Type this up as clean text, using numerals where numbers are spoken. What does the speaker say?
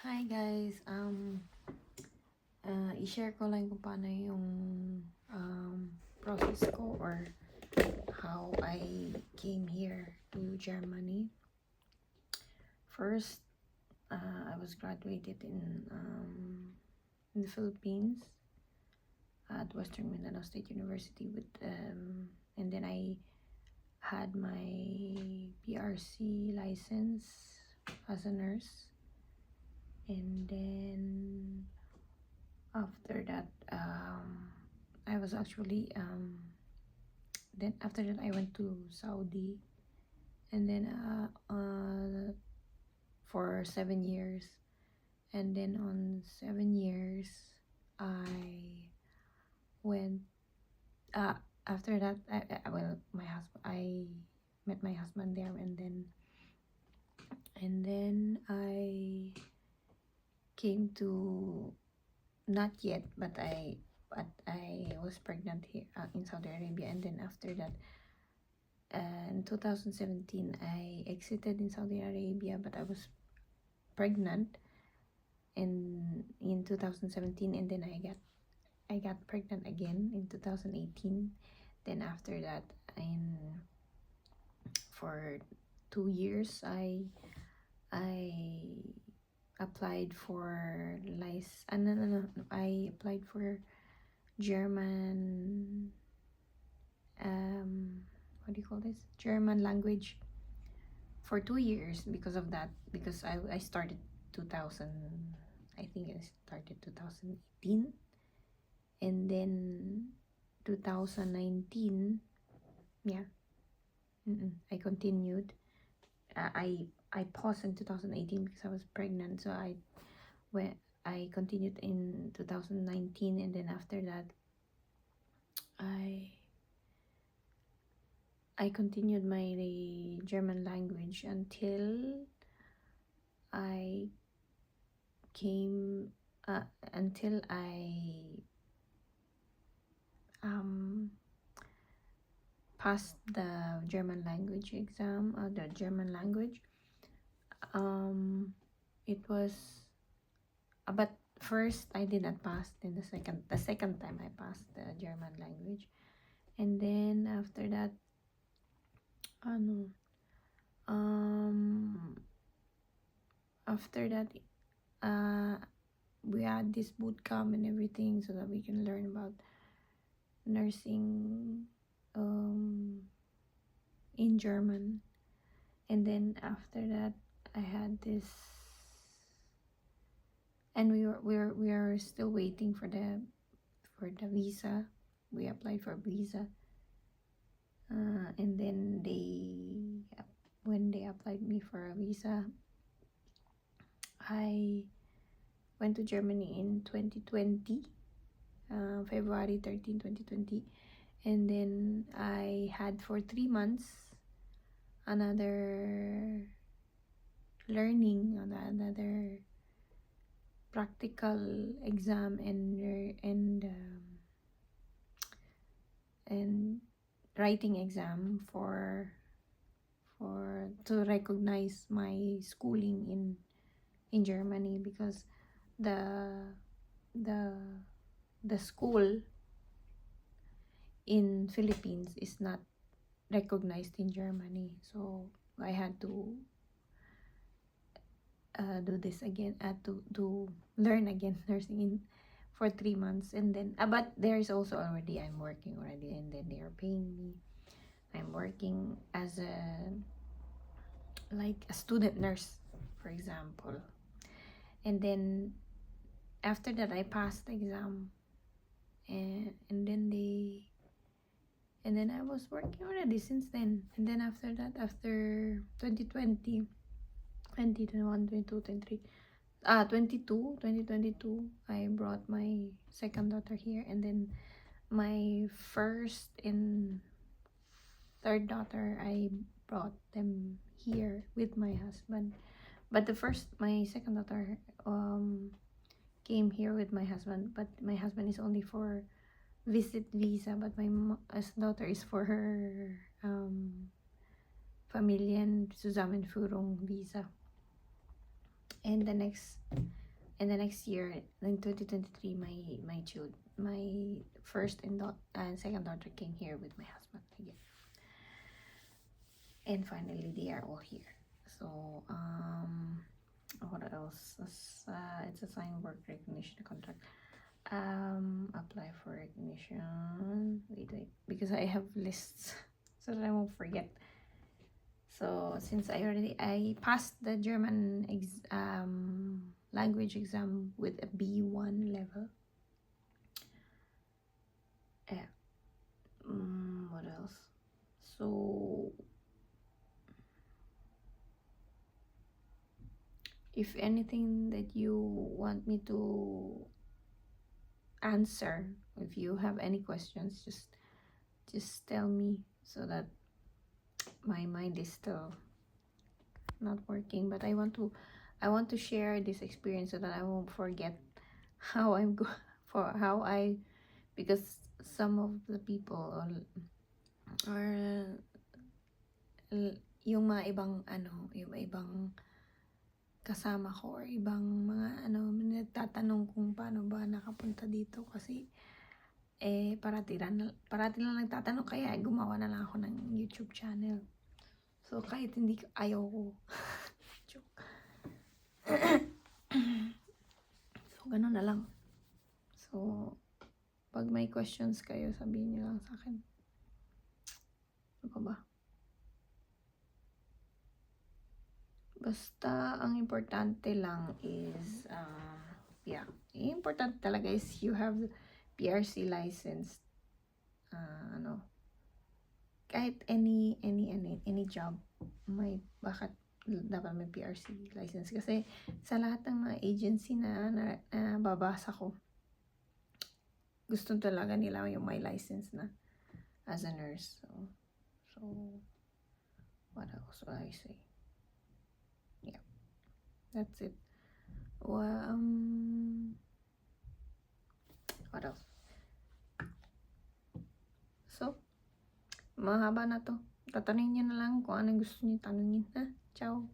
Hi guys, i-share ko lang kung paano yung process ko or how I came here to Germany. First, I was graduated in the Philippines at Western Mindanao State University and then I had my PRC license as a nurse, and then after that I was actually then after that I went to Saudi, and then for 7 years, and then on 7 years I went after that my husband, I met my husband there, and then I came to, not yet, but I was pregnant here in Saudi Arabia, and then after that in 2017 I exited in Saudi Arabia, but I was pregnant in 2017, and then I got pregnant again in 2018. Then after that, for 2 years I applied for I applied for German, what do you call this, German language for 2 years because of that, because I started 2000, I think I started 2018, and then 2019, yeah, I continued. I paused in 2018 because I was pregnant, so I continued in 2019, and then after that I continued my German language until I came until I passed the German language exam, the German language. It was, but first I did not pass. Then the second time I passed the German language, and then after that, after that, we had this boot camp and everything so that we can learn about nursing in German. And then after that I had this, and we are still waiting for the visa. We applied for visa, and then when they applied me for a visa, I went to Germany in 2020, February 13, 2020, and then I had for 3 months another learning, another practical exam and writing exam for to recognize my schooling in Germany, because the school in Philippines is not recognized in Germany, so I had to do this again, to learn again nursing in for 3 months, and then but there's also already, I'm working already, and then they are paying me. I'm working as a student nurse, for example, and then after that I passed the exam, and then I was working already since then. And then after that, after 2020, 2021, 22, 23, 2022, I brought my second daughter here, and then my first and third daughter, I brought them here with my husband. But my second daughter came here with my husband, but my husband is only for visit visa, but my daughter is for her Familienzusammenführung visa. And the next year, in 2023, my first and second daughter came here with my husband again. And finally, they are all here. So, what else? It's a sign work recognition contract. Apply for recognition. Wait, because I have lists so that I won't forget. So since I passed the German language exam with a B1 level. Yeah. What else? So if anything that you want me to answer, if you have any questions, just tell me, so that my mind is still not working. But I want to share this experience so that I won't forget how because some of the people or yung mga ibang kasama ko or ibang mga nagtatanong kung paano ba nakapunta dito, kasi parati lang nagtatanong, kaya gumawa na lang ako ng YouTube channel. So kahit hindi ayaw ko joke. So ganun na lang. So pag may questions kayo, sabihin niyo lang sa akin. Ano pa ba? Basta ang importante lang is important talaga is you have PRC license. Kahit any job, bakit dapat may PRC license? Kasi sa lahat ng mga agency na babasa ko, gusto talaga nila yung may license na as a nurse. So what else will I say? Yeah, that's it. Well, what else? So, mahaba na to. Tatanungin niyo na lang kung anong gusto niyo tanungin. Ciao!